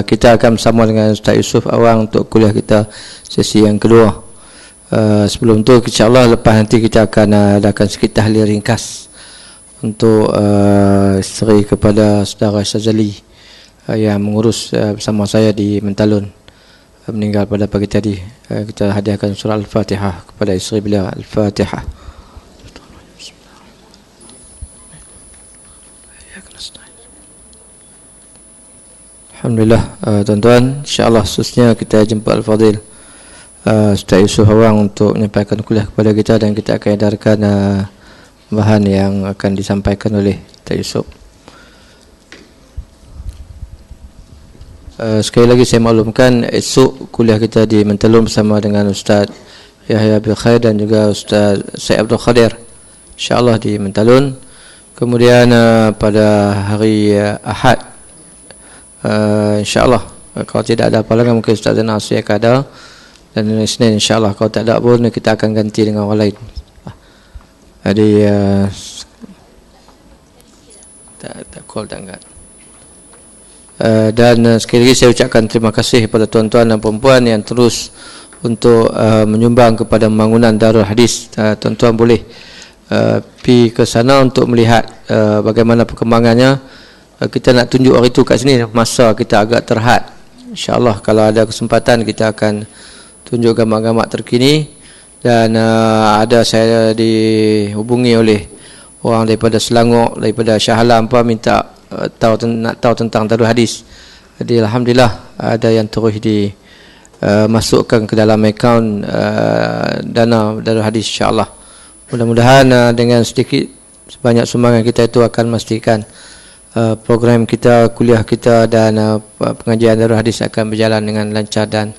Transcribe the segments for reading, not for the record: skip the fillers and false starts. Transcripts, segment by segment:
Kita akan bersama dengan Ustaz Yusuf Awang untuk kuliah kita sesi yang kedua. Sebelum tu insyaAllah lepas nanti kita akan adakan sedikit tahlil ringkas untuk seri kepada saudara Syazali yang mengurus bersama saya di Mentalun, meninggal pada pagi tadi. Kita hadiahkan surah Al-Fatihah kepada isteri beliau. Al-Fatihah. Alhamdulillah, tuan-tuan, insyaAllah khususnya kita jemput Al-Fadhil Ustaz Yusuf Awang untuk menyampaikan kuliah kepada kita, dan kita akan edarkan bahan yang akan disampaikan oleh Ustaz Yusuf. Sekali lagi saya maklumkan, esok kuliah kita di Mentalun bersama dengan Ustaz Yahya bin Khair dan juga Ustaz Syed Abdul Khadir, insyaAllah di Mentalun. Kemudian pada hari Ahad, insyaAllah kalau tidak ada halangan mungkin Ustaz Zainal Asri akan ada, dan hari Isnin insyaAllah kalau tak ada pun kita akan ganti dengan orang lain. Jadi tak call tak angkat. Dan sekali lagi saya ucapkan terima kasih kepada tuan-tuan dan perempuan yang terus untuk menyumbang kepada pembangunan Darul Hadis. Tuan-tuan boleh pergi ke sana untuk melihat bagaimana perkembangannya. Kita nak tunjuk hari itu kat sini masa kita agak terhad. InsyaAllah kalau ada kesempatan kita akan tunjuk gambar-gambar terkini. Dan ada saya dihubungi oleh orang daripada Selangor, daripada Shah Alam minta nak tahu tentang Darul Hadis. Jadi Alhamdulillah ada yang terus dimasukkan ke dalam akaun dana Darul Hadis, insyaAllah. Mudah-mudahan dengan sedikit sebanyak sumbangan kita itu akan memastikan program kita, kuliah kita dan pengajian Darul Hadis akan berjalan dengan lancar dan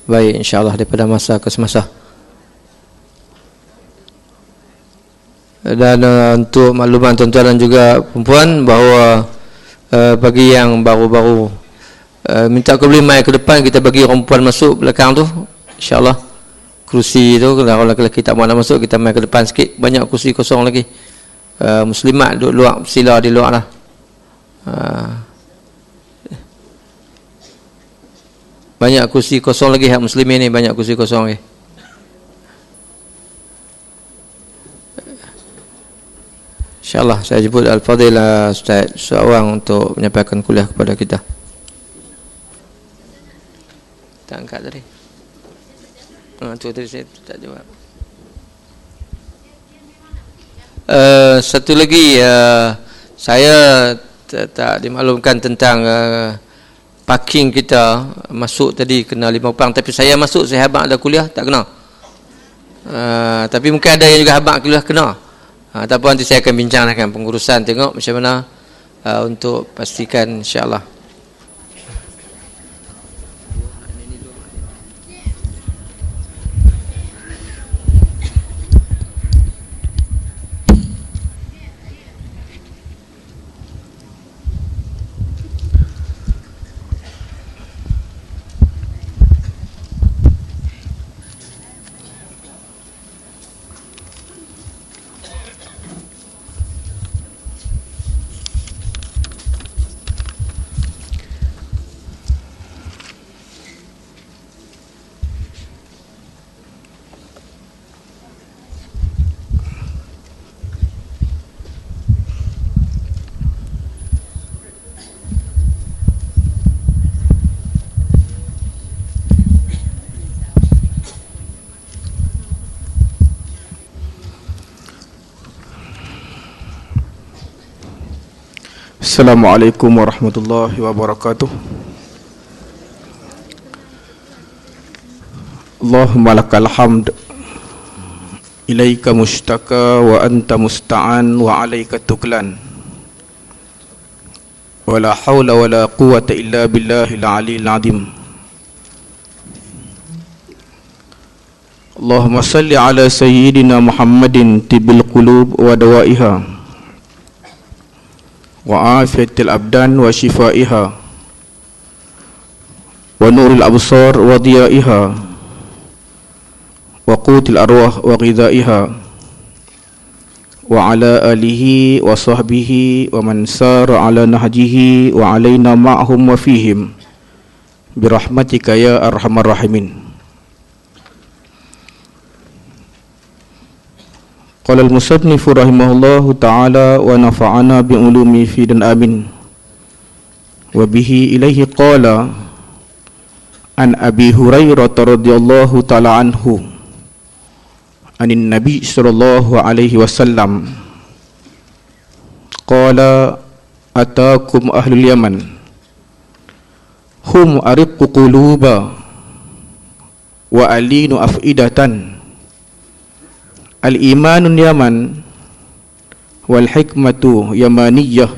baik, insyaAllah, daripada masa ke semasa. Dan untuk makluman tuan-tuan dan juga perempuan bahawa bagi yang baru-baru minta aku beli mic ke depan, kita bagi orang perempuan masuk belakang tu, insyaAllah. Kerusi tu kalau lelaki tak mahu nak masuk, kita mic ke depan sikit, banyak kerusi kosong lagi. Muslimat duduk luar, sila di luar lah. Banyak kursi kosong lagi, hak muslimin ni banyak kursi kosong lagi. InsyaAllah saya jemput Al-Fadhil Ustaz Awang untuk menyampaikan kuliah kepada kita. Tak angkat tadi. Tu tadi saya tak jawab. Satu lagi, saya tak dimaklumkan tentang parking kita. Masuk tadi kena 5 pound, tapi saya masuk, saya habaq ada kuliah tak kena. Tapi mungkin ada yang juga habaq kuliah kena. Tak apa, nanti saya akan bincang dengan pengurusan, tengok macam mana untuk pastikan, insyaAllah. Assalamualaikum warahmatullahi wabarakatuh. Allahumma lakal hamd, ilaika mushtaka wa anta musta'an wa alaika tuklan, wa la hawla wa la quwata illa billahil aliyil azim. Allahumma salli ala sayyidina Muhammadin tibil qulub wa dawaiha wa afiyatil abdan wa shifaiha wa nuril absar wa diyaiha wa qutil arwah wa ghidaiha wa ala alihi wa sahbihi wa man sara ala nahjihi wa alaina ma'hum wa fihim birahmatika ya arhamar rahimin. Qala al-musannif rahimahullahu ta'ala wa nafa'ana bi'ulumi fi dan amin. Wa bihi ilaihi qala an Abi Hurairah radhiyallahu ta'ala anhu anin Nabi sallallahu alaihi wasallam qala atakum ahlul Yaman hum ariqqu quluba wa alinu afidatan al-imanun Yaman wal hikmatu yamaniyah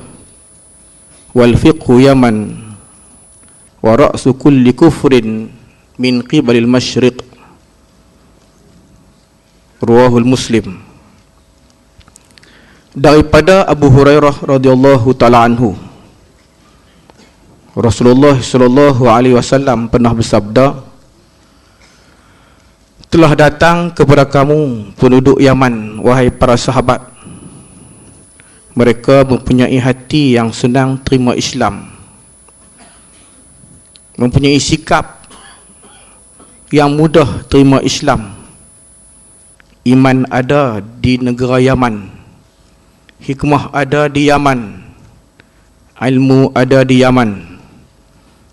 wal fiqhu Yaman wa ra'su kulli kufrin min qibalil masyriq. Ruwahul Muslim. Daripada Abu Hurairah radhiyallahu taala anhu, Rasulullah sallallahu alaihi wasallam pernah bersabda, telah datang kepada kamu penduduk Yaman, wahai para sahabat. Mereka mempunyai hati yang senang terima Islam, mempunyai sikap yang mudah terima Islam. Iman ada di negara Yaman, hikmah ada di Yaman, ilmu ada di Yaman,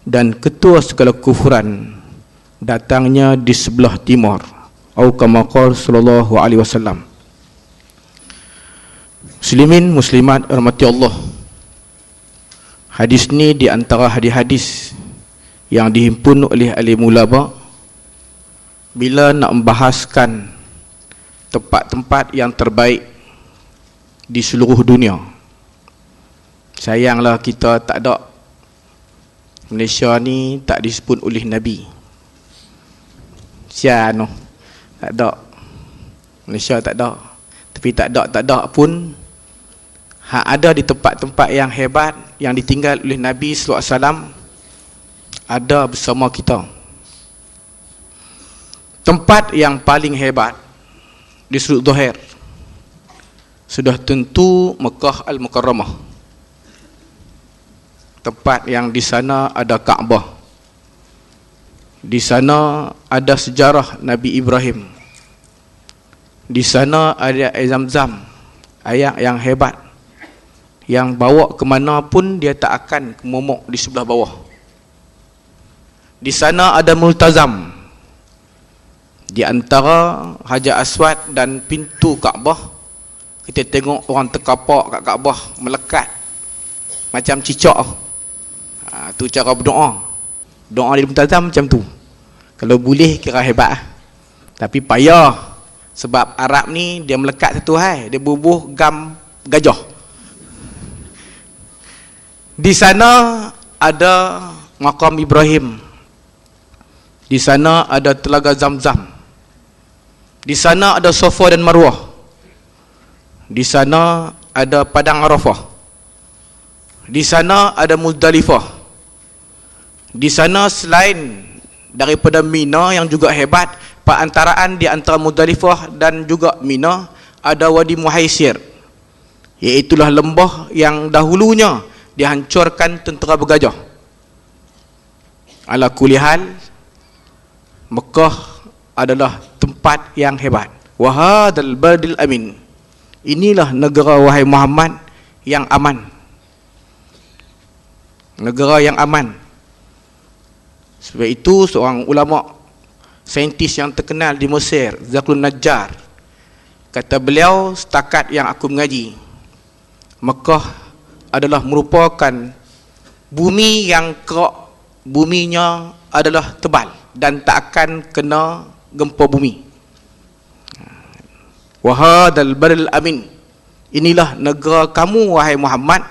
dan ketua segala kufuran datangnya di sebelah timur. Atau kama qala sallallahu alaihi wasallam. Muslimin muslimat rahmati Allah, hadis ni di antara hadis-hadis yang dihimpun oleh ahli ulama bila nak membahaskan tempat-tempat yang terbaik di seluruh dunia. Sayanglah kita tak ada, Malaysia ni tak disebut oleh Nabi. Siano tak ada, Malaysia tak ada. Tapi tak ada pun hak ada di tempat-tempat yang hebat yang ditinggal oleh Nabi sallallahu alaihi wasallam ada bersama kita. Tempat yang paling hebat di sudut zahir sudah tentu Mekah Al-Mukarramah. Tempat yang di sana ada Kaabah, di sana ada sejarah Nabi Ibrahim, di sana ada air Zam-Zam, air yang hebat, yang bawa ke mana pun dia tak akan momok di sebelah bawah. Di sana ada Multazam, di antara Hajar Aswad dan pintu Kaabah. Kita tengok orang terkapak kat Kaabah, melekat macam cicak. Tu cara berdoa. Doa di Multazam macam tu. Kalau boleh kira hebat. Tapi payah, sebab Arab ni dia melekat satu hal, dia bubuh gam gajah. Di sana ada makam Ibrahim, di sana ada telaga Zam-Zam, di sana ada Safa dan Marwah, di sana ada padang Arafah, di sana ada Muzdalifah. Di sana selain daripada Mina yang juga hebat, perantaraan di antara Muzdalifah dan juga Mina ada Wadi Muhaisir, iaitulah lembah yang dahulunya dihancurkan tentera bergajah. Ala kulli hal, Mekah adalah tempat yang hebat. Wa hadzal baladil amin. Inilah negara wahai Muhammad yang aman. Negara yang aman. Sebab itu seorang ulama saintis yang terkenal di Mesir, Zaklun Najjar, kata beliau, setakat yang aku mengaji, Mekah adalah merupakan bumi yang kerak, buminya adalah tebal dan tak akan kena gempa bumi. Wahadal baladil amin. Inilah negara kamu wahai Muhammad,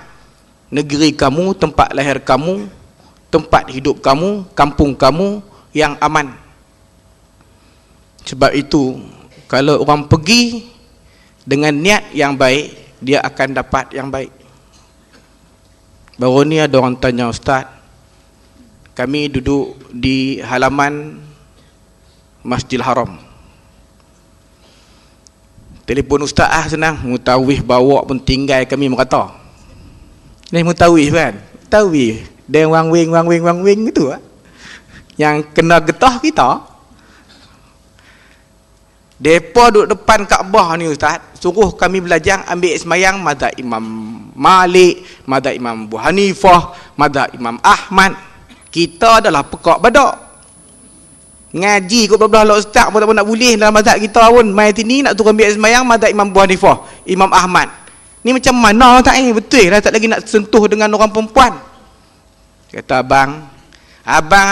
negeri kamu, tempat lahir kamu, tempat hidup kamu, kampung kamu yang aman. Sebab itu kalau orang pergi dengan niat yang baik, dia akan dapat yang baik. Baru ni ada orang tanya, Ustaz, kami duduk di halaman Masjidil Haram, telefon Ustaz senang, mutawif bawa pun tinggal kami merata. Ni mutawif kan, mutawif dan wang wing gitu Yang kena getah kita. Depa duduk depan Kaabah ni ustaz, suruh kami belajar ambil semayang mazhab Imam Malik, mazhab Imam Abu Hanifah, mazhab Imam Ahmad. Kita adalah pekak badak. Ngaji kot belah lah ustaz pun tak nak boleh dalam mazhab kita pun. Mai sini nak suruh ambil semayang mazhab Imam Abu Hanifah, Imam Ahmad. Ni macam mana tak ni? Betul lah tak lagi nak sentuh dengan orang perempuan. Kata abang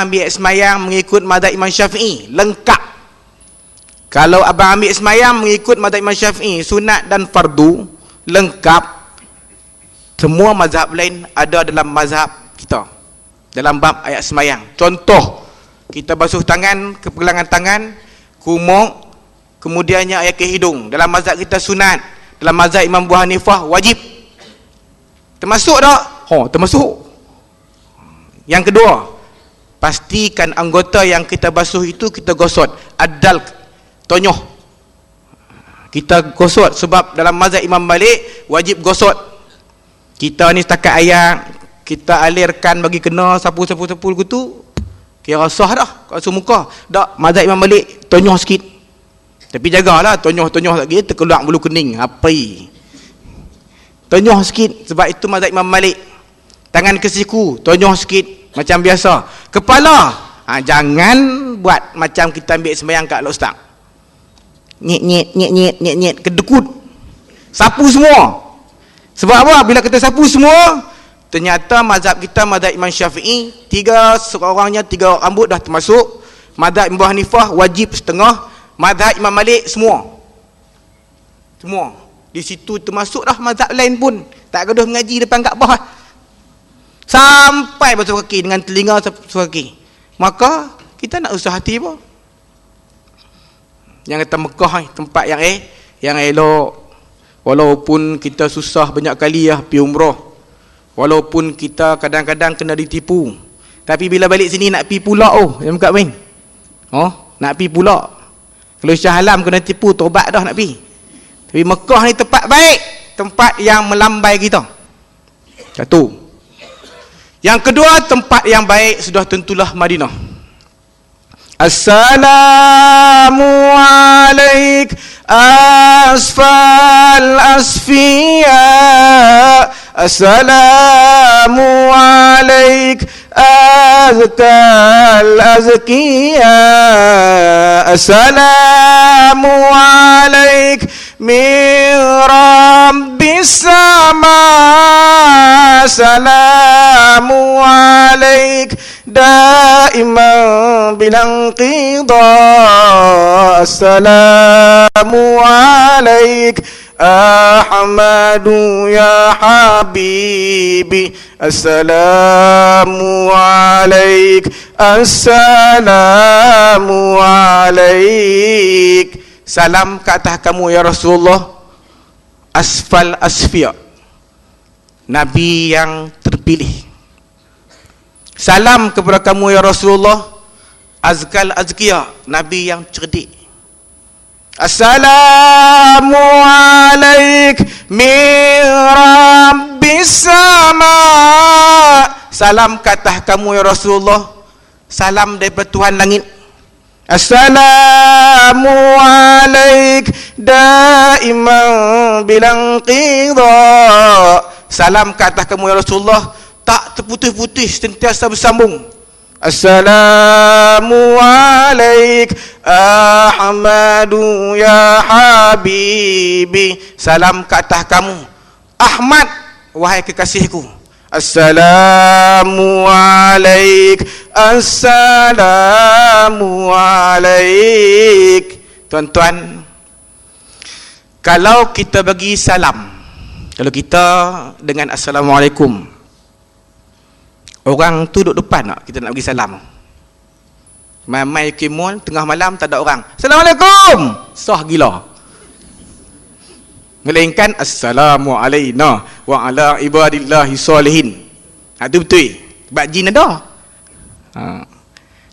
ambil semayang mengikut mazhab Imam Syafi'i, lengkap. Kalau abang ambil semayang mengikut mazhab Imam Syafi'i, sunat dan fardu, lengkap. Semua mazhab lain ada dalam mazhab kita, dalam bab ayat semayang. Contoh, kita basuh tangan, kepegangan tangan, kumuk, kemudiannya ayat ke hidung. Dalam mazhab kita sunat, dalam mazhab Imam Abu Hanifah wajib. Termasuk tak? Termasuk. Yang kedua, pastikan anggota yang kita basuh itu kita gosok, adal, tonyoh. Kita gosok sebab dalam mazhab Imam Malik wajib gosok. Kita ni setakat air kita alirkan bagi kena sapu-sapu gitu, kira sah dah kat muka. Tak, mazhab Imam Malik tonyoh sikit. Tapi jagalah tonyoh lagi terkeluar bulu kening api. Tonyoh sikit sebab itu mazhab Imam Malik. Tangan ke siku tonyoh sikit macam biasa. Kepala jangan buat macam kita ambil sembahyang kat ustaz. Nyet kedekut. Sapu semua. Sebab apa? Bila kita sapu semua, ternyata mazhab kita mazhab Imam Syafi'i, 3 rambut dah termasuk. Mazhab Imam Hanifah wajib setengah. Mazhab Imam Malik semua. Di situ termasuk dah mazhab lain pun. Tak gaduh mengaji depan Kaabah. Sampai basuh kaki dengan telinga basuh kaki. Maka kita nak usah hati apa? Yang kata Mekah ni tempat yang elok. Walaupun kita susah banyak kali pergi umrah. Walaupun kita kadang-kadang kena ditipu. Tapi bila balik sini nak pergi pula yang buka main. Nak pergi pula. Kalau Shah Alam kena tipu, tobat dah nak pergi. Tapi Mekah ni tempat baik, tempat yang melambai kita. Satu. Yang kedua, tempat yang baik sudah tentulah Madinah. Assalamu alaik asfal asfiya. Assalamu alaik azkal azkiya. Assalamu alaik min rabbis sama. Assalamu alaik daiman bilang qidha. Assalamu alaik Ahmadu ya habibi. Assalamu alaik. Assalamu alaik. Salam ke atas kamu ya Rasulullah. Asfal asfiya, Nabi yang terpilih. Salam kepada kamu ya Rasulullah. Azkal azkiya, Nabi yang cerdik. Assalamu alaik min rabbis sama. Salam ke atas kamu ya Rasulullah. Salam daripada Tuhan langit. Assalamu alaik daiman bilang qidha. Salam ke atas kamu ya Rasulullah, tak terputus-putus, sentiasa bersambung. Assalamu alaik Ahmadu ya habibi. Salam ke atas kamu Ahmad, wahai kekasihku. Assalamu alaik. Assalamu alaik. Tuan-tuan, kalau kita bagi salam, kalau kita dengan assalamualaikum, orang tu duduk depan tak? Kita nak bagi salam. Mai ke mall tengah malam tak ada orang. Assalamualaikum. Sah gila. Melainkan assalamu alaina wa ala ibadillahi salihin. Itu betul. Sebab jin ada.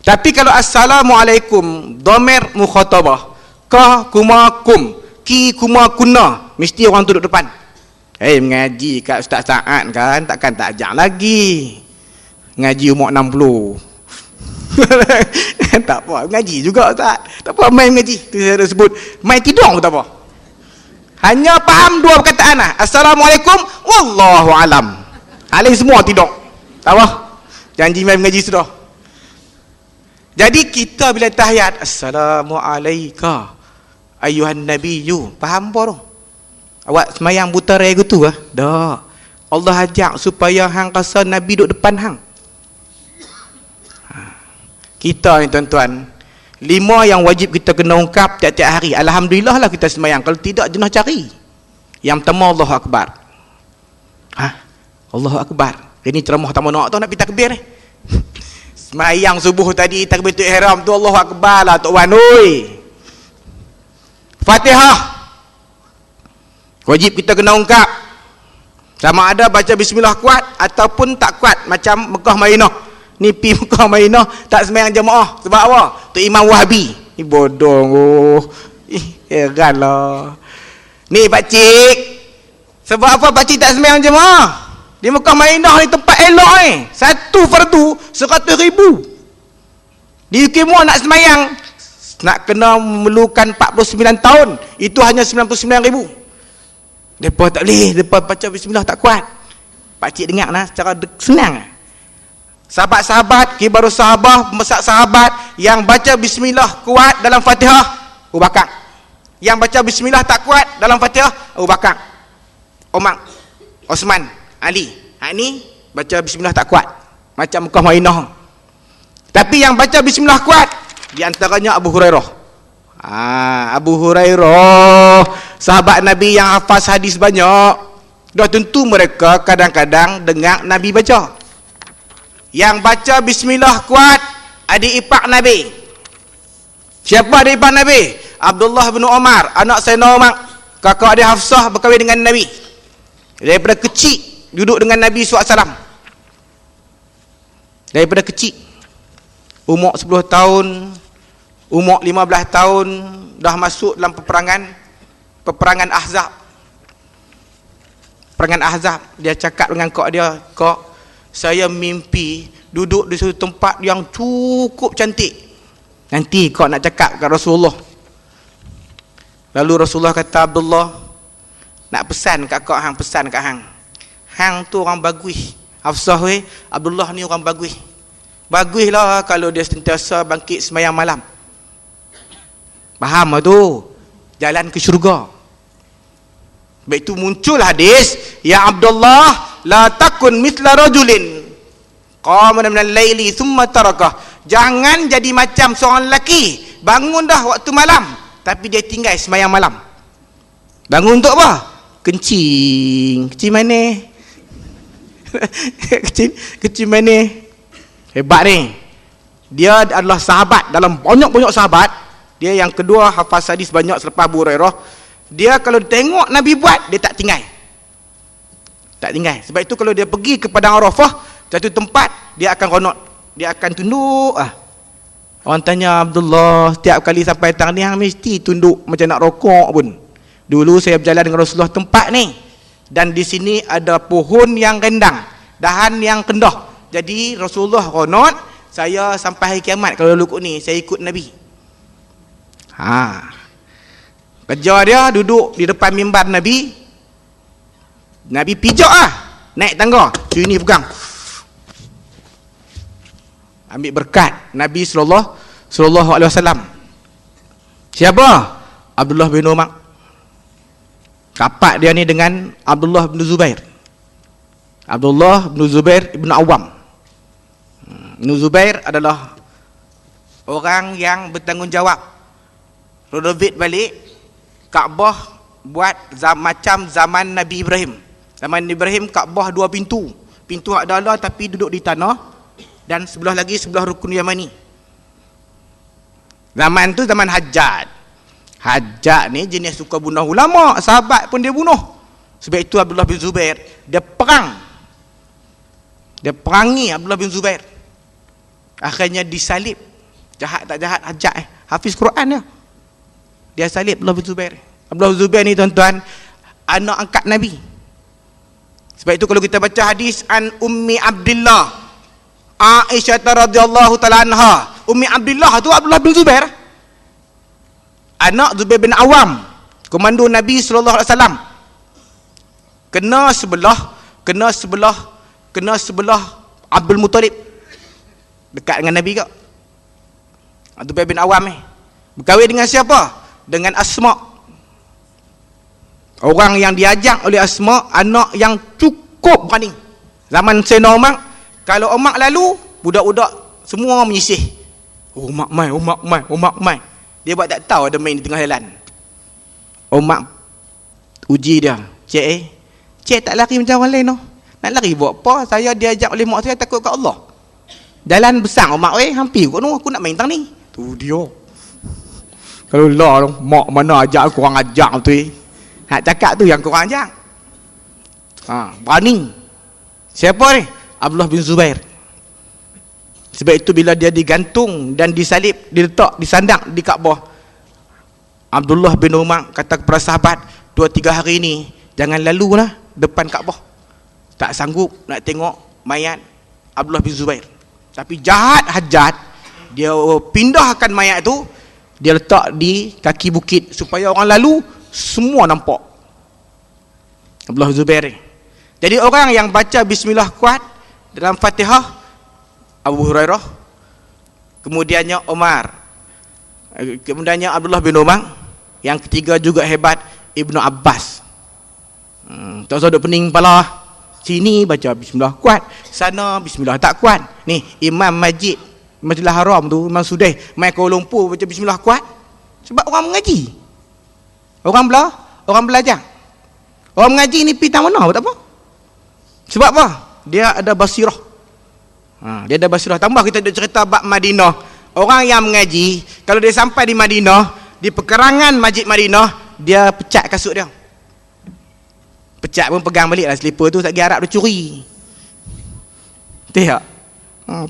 Tapi kalau assalamualaikum dhamir mukhatabah, ka kumakum, ki kumakuna, mesti orang tu duduk depan. Mengaji kat Ustaz Saad kan, takkan tak ajak lagi. Ngaji umur 60. Tak apa, mengaji juga Ustaz. Tak apa main mengaji. Tu saya dah sebut. Main tidur tak apa. Hanya faham dua perkataan lah. Assalamualaikum, wallahu alam. Alim semua tidur. Tak apa. Janji main mengaji sudah. Jadi kita bila tahiyat, Assalamualaikum ayuhan nabiyyu. Faham apa tu? Awak semayang buta raya gitu lah? Dah. Allah ajak supaya hang rasa Nabi duduk depan hang. Kita ni tuan-tuan, 5 yang wajib kita kena ungkap tiap-tiap hari. Alhamdulillah lah kita semayang. Kalau tidak, jenah cari. Yang pertama, Allahu Akbar. Allahu Akbar. Ini ceramah tamu nak tu nak pergi takbir ni. Semayang subuh tadi, takbiratul ihram tu Allahu Akbar lah Tok Wan. Oi. Fatihah. Wajib kita kena ungkap. Sama ada baca bismillah kuat ataupun tak kuat. Macam Mekah Madinah. Ni pi Mekah Madinah tak sembahyang jemaah. Sebab apa? Tu Imam Wahabi. Ni bodoh. Heran lah. Ni pakcik. Sebab apa pakcik tak sembahyang jemaah? Di Mekah Madinah ni tempat elok ni. Satu fardu 100,000. Di UK Muar nak sembahyang nak kena memerlukan 49 tahun. Itu hanya 99,000. Depa tak boleh, depa baca bismillah tak kuat. Pakcik dengar lah secara senang. Sahabat-sahabat, kibarus sahabah, pembesar sahabat yang baca bismillah kuat dalam Fatihah, Abu Bakar. Yang baca bismillah tak kuat dalam Fatihah, Abu Bakar, Umar, Osman, Ali. Ni baca bismillah tak kuat macam Mekah Madinah. Tapi yang baca bismillah kuat di antaranya Abu Hurairah. Abu Hurairah, sahabat Nabi yang hafaz hadis banyak. Dah tentu mereka kadang-kadang dengar Nabi baca. Yang baca bismillah kuat adik ipar Nabi. Siapa adik ipar Nabi? Abdullah bin Umar, anak Sayyidina Umar. Kakak dia Hafsah berkahwin dengan Nabi. Daripada kecil duduk dengan Nabi SAW. Daripada kecil, umur 10 tahun, umur 15 tahun dah masuk dalam peperangan Ahzab. Peperangan Ahzab, dia cakap dengan kak dia, "Kak, saya mimpi duduk di satu tempat yang cukup cantik. Nanti kau nak cakap kat Rasulullah." Lalu Rasulullah kata, "Abdullah, nak pesan kat kau hang, pesan kat hang. Hang tu orang bagus. Hafsah weh, Abdullah ni orang bagus. Baguslah kalau dia sentiasa bangkit sembahyang malam. Faham lah tu? Jalan ke syurga." Baik itu muncul hadis, "Ya Abdullah, la takun mithla rajulin qama min al-laili thumma tarakah." Jangan jadi macam seorang lelaki bangun dah waktu malam tapi dia tinggal sembahyang malam. Bangun untuk apa? Kencing. Kencing mana? Kencing mana? Hebat ni. Dia adalah sahabat dalam banyak-banyak sahabat. Dia yang kedua hafaz hadis banyak selepas Abu Hurairah. Dia kalau tengok Nabi buat, dia tak tinggal. Tak tinggal. Sebab itu kalau dia pergi ke Padang Arafah, satu tempat, dia akan ronok. Dia akan tunduk. Orang tanya, "Abdullah, setiap kali sampai tang ni, hang mesti tunduk macam nak rokok pun." Dulu saya berjalan dengan Rasulullah tempat ni. Dan di sini ada pohon yang rendang, dahan yang kendah. Jadi Rasulullah ronok, saya sampai hari kiamat kalau lukuk ni, saya ikut Nabi. Kerja dia duduk di depan mimbar Nabi. Nabi pijak naik tangga, sini pegang, ambil berkat Nabi sallallahu alaihi wasallam. Siapa? Abdullah bin Umar. Rapat dia ni dengan Abdullah bin Zubair. Abdullah bin Zubair ibn Awam. Ibn Zubair adalah orang yang bertanggungjawab renovate balik Kaabah buat macam zaman Nabi Ibrahim. Zaman Nabi Ibrahim Kaabah 2 pintu. Pintu hak dalam tapi duduk di tanah, dan sebelah lagi sebelah Rukun Yamani. Zaman tu zaman Hajjaj. Hajjaj ni jenis suka bunuh ulama, sahabat pun dia bunuh. Sebab itu Abdullah bin Zubair dia perang. Dia perangi Abdullah bin Zubair. Akhirnya disalib. Jahat tak jahat Hajjaj hafiz Quran dia. Dia salib Abdullah bin Zubair. Abdullah bin Zubair ni tuan-tuan anak angkat Nabi. Sebab itu kalau kita baca hadis an Ummi Abdillah Aisyah radhiyallahu taala anha, Ummi Abdullah tu Abdullah bin Zubair, anak Zubair bin Awam, komando Nabi sallallahu alaihi wasallam. Kena sebelah Abdul Muttalib. Dekat dengan Nabi ke? Zubair bin Awam berkahwin dengan siapa? Dengan Asma. Orang yang diajak oleh Asma, anak yang cukup berani. Zaman Sayyidina Umar, kalau Umar lalu, budak-budak semua menyisih. Umar mai. Dia buat tak tahu ada main di tengah jalan. Umar uji dia. Cik tak lari macam orang lain no. Nak lari buat apa? Saya diajak oleh mak saya, takut kat Allah. Jalan besar Umar, hampir kot no, aku nak main tang ni. Tu dia. Kalau lah mak mana ajak aku, orang ajak tu nak cakap tu yang kurang ajak. Berani. Siapa ni? Abdullah bin Zubair. Sebab itu bila dia digantung dan disalib, diletak, disandang di Kaabah, Abdullah bin Umar kata kepada sahabat, 2-3 hari ni jangan lalu lah depan Kaabah. Tak sanggup nak tengok mayat Abdullah bin Zubair. Tapi jahat Hajjaj, dia pindahkan mayat tu, dia letak di kaki bukit supaya orang lalu semua nampak Abdullah bin Zubair. Jadi orang yang baca bismillah kuat dalam Fatihah, Abu Hurairah, kemudiannya Umar, kemudiannya Abdullah bin Umar, yang ketiga juga hebat Ibnu Abbas. Tak usah duk pening kepala. Sini baca bismillah kuat, sana bismillah tak kuat. Ni Imam Masjid Masjidil Haram tu, Imam Sudaih mai Kuala Lumpur baca bismillah kuat sebab orang mengaji. Orang belajar. Orang mengaji ni pergi mana buat apa? Sebab apa? Dia ada basirah. Dia ada basirah. Tambah kita ada cerita bab Madinah. Orang yang mengaji, kalau dia sampai di Madinah, di pekerangan Masjid Madinah, dia pecat kasut dia. Pecat pun pegang balik lah selipar tu, tak pergi Arab dia curi. Betul tak?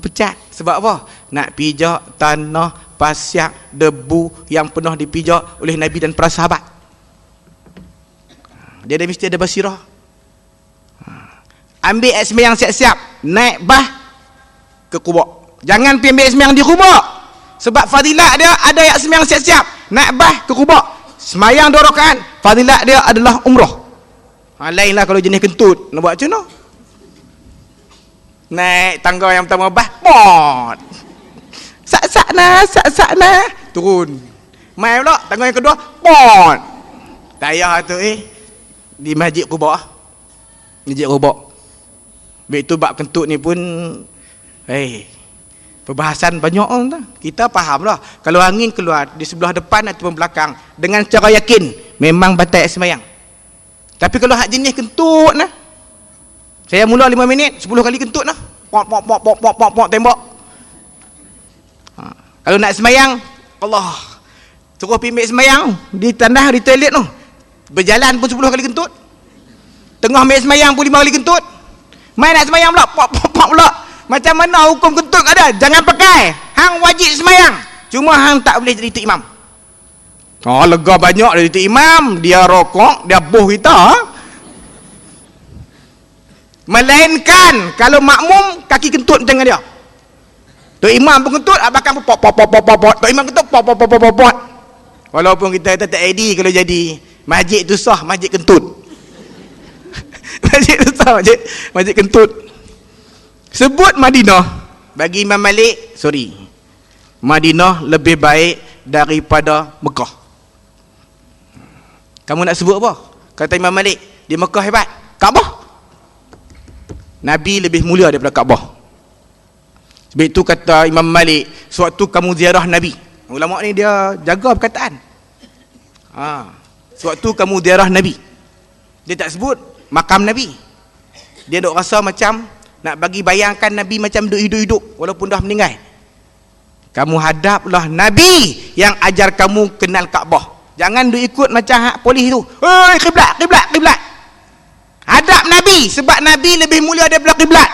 Pecat. Sebab apa? Nak pijak tanah, pasir, debu yang pernah dipijak oleh Nabi dan para sahabat. Dia ada mesti ada basirah. Ambil sembahyang siap-siap, naik bah ke kubur. Jangan pergi ambil sembahyang di kubur. Sebab fadilat dia ada yang sembahyang siap-siap, naik bah ke kubur. Sembahyang 2 rakaat, fadilat dia adalah umrah. Lainlah kalau jenis kentut, nak buat macam mana? Naik tangga yang pertama bah, pot. Sak-sak nah, turun. Mai pula tangga yang kedua, pot. Tayar tu di Masjid Quba. Masjid Quba. Baik tu bab kentut ni pun perbahasan banyak orang tu. Kita faham lah. Kalau angin keluar di sebelah depan ataupun belakang, dengan cara yakin memang batal sembahyang. Tapi kalau hak jenis kentut nah, saya mula 5 minit 10 kali kentut nah, pok tembak. Kalau nak sembahyang, Allah suruh pergi sembahyang di tanah, di toilet tu, berjalan pun 10 kali kentut, tengah ambil sembahyang pun 5 kali kentut, main nak sembahyang pula pok pula. Macam mana hukum kentut ada? Jangan pakai. Hang wajib sembahyang, cuma hang tak boleh jadi tu imam. Lega banyak dari tu imam, dia rokok, dia buh kita. Melainkan kalau makmum kaki kentut macam dia. Tu imam pun kentut, abang pun pop. Tu imam kentut pop. Walaupun kita tak ID kalau jadi masjid tu sah masjid kentut. Masjid tu sah masjid kentut. Sebut Madinah bagi Imam Malik, Madinah lebih baik daripada Mekah. Kamu nak sebut apa? Kata Imam Malik, di Mekah hebat, Kaabah Nabi lebih mulia daripada Kaabah. Sebab itu kata Imam Malik, sewaktu kamu ziarah Nabi, ulama ni dia jaga perkataan. Sewaktu kamu ziarah Nabi, dia tak sebut makam Nabi. Dia duk rasa macam nak bagi bayangkan Nabi macam duk hidup-hidup walaupun dah meninggal. Kamu hadaplah Nabi yang ajar kamu kenal Kaabah. Jangan duk ikut macam hak polis tu. Oi, kiblat. Hadap Nabi sebab Nabi lebih mulia daripada kiblat.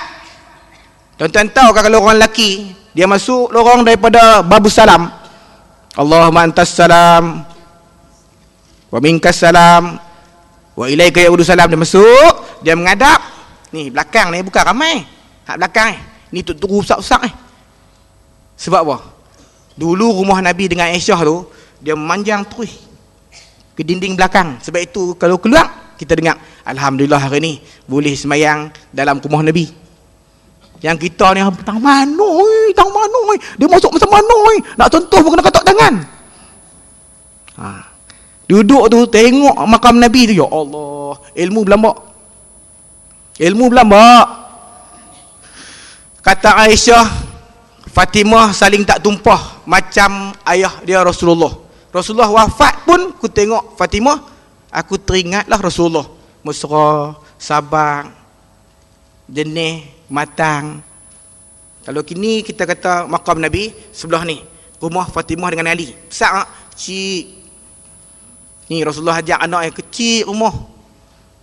Tuan-tuan tahu kalau orang lelaki dia masuk lorong daripada babus salam, Allahumma antas salam wa minkas salam wa ilaika yaudu salam, dia masuk, dia menghadap ni belakang ni, bukan ramai hak belakang Ni tuk rusak-rusak Sebab apa? Dulu rumah Nabi dengan Aisyah tu, dia memanjang terus ke dinding belakang. Sebab itu kalau keluar, kita dengar, alhamdulillah hari ni boleh semayang dalam rumah Nabi. Yang kita ni, tang mana, dia masuk macam mana, nak sentuh pun kena katak tangan. Duduk tu, tengok makam Nabi tu, ya Allah, ilmu berlambak. Kata Aisyah, Fatimah saling tak tumpah macam ayah dia Rasulullah. Rasulullah wafat pun aku tengok Fatimah, aku teringatlah Rasulullah. Mesra, sabar, jenis, matang. Kalau kini kita kata makam Nabi, sebelah ni rumah Fatimah dengan Ali. Besar tak? Kecil. Ni Rasulullah ajak anak yang kecil rumah.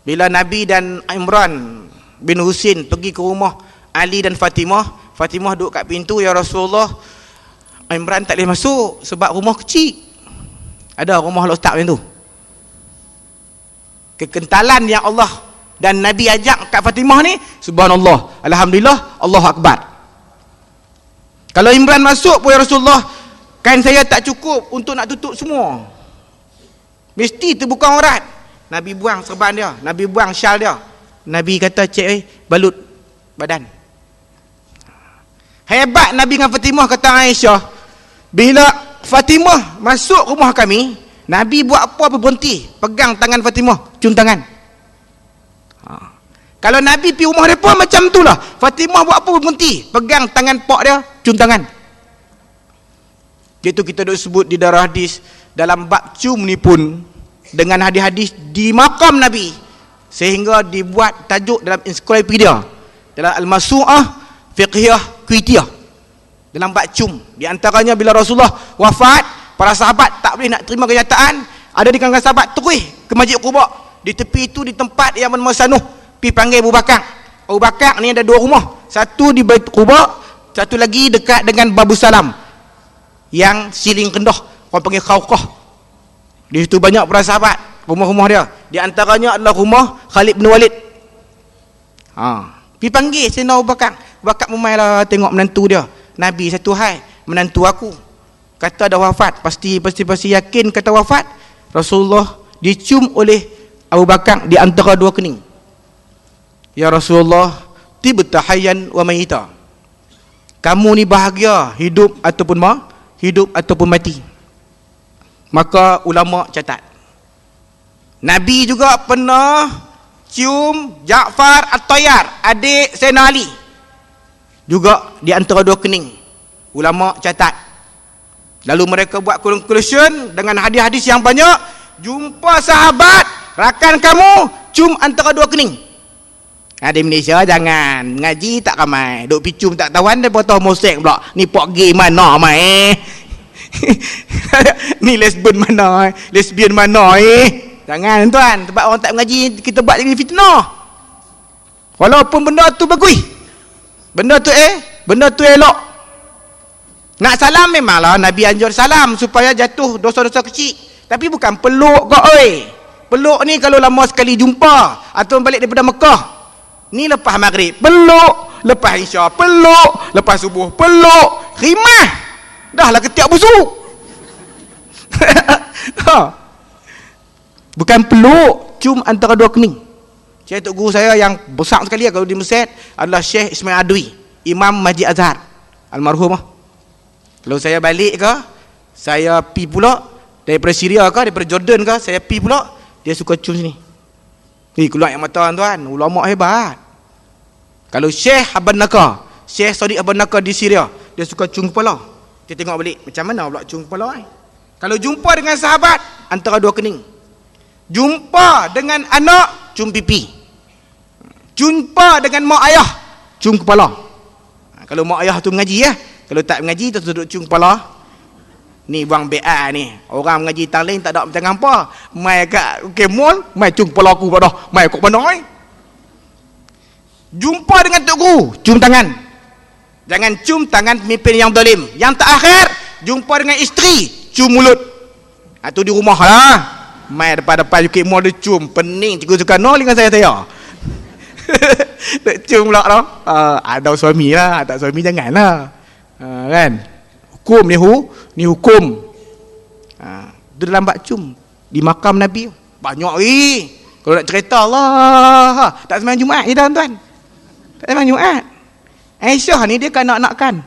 Bila Nabi dan Imran bin Husin pergi ke rumah Ali dan Fatimah, Fatimah duduk kat pintu, ya Rasulullah, Imran tak boleh masuk sebab rumah kecil. Ada rumah letak macam tu. Kekentalan yang Allah dan Nabi ajak kat Fatimah ni, subhanallah, alhamdulillah, Allahu Akbar. Kalau Imran masuk pun, ya Rasulullah, kain saya tak cukup untuk nak tutup semua, mesti terbuka aurat. Nabi buang serban dia, Nabi buang syal dia. Nabi kata, cik, balut badan. Hebat Nabi dengan Fatimah. Kata Aisyah, bila Fatimah masuk rumah kami, Nabi buat apa pun berhenti, pegang tangan Fatimah, cium tangan. Kalau Nabi pergi rumah mereka macam tu lah, Fatimah buat apa pun berhenti, pegang tangan pak dia, cium tangan. Itu kita duk sebut di dalam hadis, dalam bab cium ni pun dengan hadis-hadis di makam Nabi, sehingga dibuat tajuk dalam ensiklopedia, dalam Al-Masu'ah Fiqhiyah Kuitiyah, dalam bab cium. Di antaranya bila Rasulullah wafat, para sahabat tak boleh nak terima kenyataan, ada di kalangan sahabat terus ke Masjid Quba. Di tepi itu, di tempat yang bernama Sanuh, pergi panggil Abu Bakar. Abu Bakar ni ada dua rumah, satu di Bait Quba, satu lagi dekat dengan Babu Salam, yang siling rendah, orang panggil Khawqah. Di situ banyak para sahabat, rumah-rumah dia. Di antaranya adalah rumah Khalid bin Walid. Pergi panggil Sayyidina Abu Bakar. Abu Bakar memailah tengok menantu dia. Nabi satu hai, menantu aku kata dah wafat. Pasti yakin kata wafat. Rasulullah dicium oleh Abu Bakar di antara dua kening. Ya Rasulullah, tibta hayyan wa mayita. Kamu ni bahagia hidup ataupun mati. Maka ulama catat, Nabi juga pernah cium Ja'far At-Tayyar, adik Sayyidina Ali, juga di antara dua kening. Ulama catat. Lalu mereka buat conclusion dengan hadis-hadis yang banyak. Jumpa sahabat, rakan kamu cium antara dua kening. Di Malaysia jangan ngaji tak ramai, duk picum tak tawan dan potong mosek pula. Ni pok gay mana mai? Ni lesbian mana? Lesbian mana Jangan tuan, sebab orang tak mengaji kita buat jadi fitnah. Walaupun benda tu bagus, benda tu elok. Nak salam memanglah Nabi anjur salam supaya jatuh dosa-dosa kecil. Tapi bukan peluk kau oi. Peluk ni kalau lama sekali jumpa atau balik daripada Mekah. Ni lepas maghrib peluk, lepas isya peluk, lepas subuh peluk. Rimah. Dah lah ketiak busuk. Bukan peluk, cium antara dua kening. Syekh Tok Guru saya yang besar sekali kalau di Mesir adalah Syekh Ismail Adwi, Imam Masjid Azhar, almarhum. Kalau saya balik ke, saya pi pula daripada Syria ke, daripada Jordan ke, saya pi pula, dia suka cium sini. Ni keluar yang mata tuan, ulama hebat. Kalau Syekh Aban Naka, Syekh Sadiq Aban Naka di Syria, dia suka cium kepala. Dia tengok balik, macam mana pula cium kepala Kalau jumpa dengan sahabat, antara dua kening. Jumpa dengan anak, cium pipi. Jumpa dengan mak ayah, cium kepala. Kalau mak ayah tu mengaji kalau tak mengaji tu duduk cium kepala. Ni buang BA ni. Orang mengaji tarling tak ada macam apa. Mai kat Kemon, mai cium kepala aku dah. Mai kok mana Jumpa dengan Tok Guru, cium tangan. Jangan cium tangan pemimpin yang zalim. Yang terakhir, jumpa dengan isteri, cium mulut. Tu di rumah lah. Mai depan-depan UK Mall dia cium. Pening Cikgu Soekarno dengan saya. Tak cium pula dah. Ada suami lah, tak suami janganlah. Kan? Hukum ni hukum. Dia dalam bak cium di makam Nabi. Banyak kalau nak cerita Allah. Tak sembahyang Jumaat je tuan-tuan. Tak sembahyang Jumaat. Aisyah ni dia kanak-nakkan.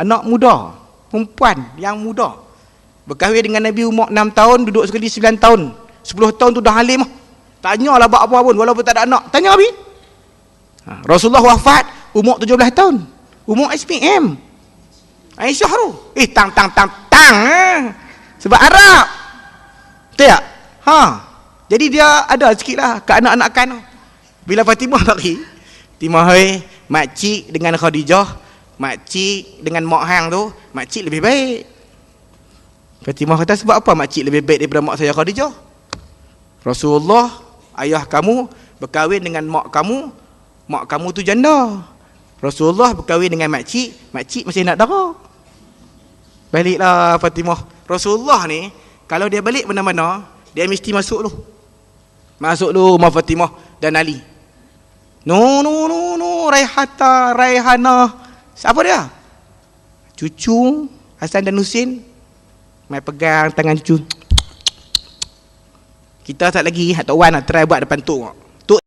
Anak muda, perempuan yang muda. Berkahwin dengan Nabi umur 6 tahun, duduk sekali 9 tahun. 10 tahun tu dah alim. Tanyalah buat apa pun walaupun tak ada anak. Tanya Nabi. Rasulullah wafat umur 17 tahun. Umur SPM. Aisyah tu. Tang. Sebab Arab. Betul tak? Jadi dia ada sikit lah keanak-anakan tu. Bila Fatimah lari, Fatimah makcik dengan Khadijah, makcik dengan mak hang tu, makcik lebih baik. Fatimah kata, sebab apa makcik lebih baik daripada mak saya Khadijah? Rasulullah, ayah kamu berkahwin dengan mak kamu tu janda. Rasulullah berkahwin dengan makcik masih nak darah. Baliklah Fatimah. Rasulullah ni kalau dia balik mana-mana, dia mesti masuk dulu rumah Fatimah dan Ali. No, Raihana. Siapa dia? Cucu Hasan dan Husin. Mai pegang tangan cucu. Kita tak lagi Tok Wan nak try buat depan tu.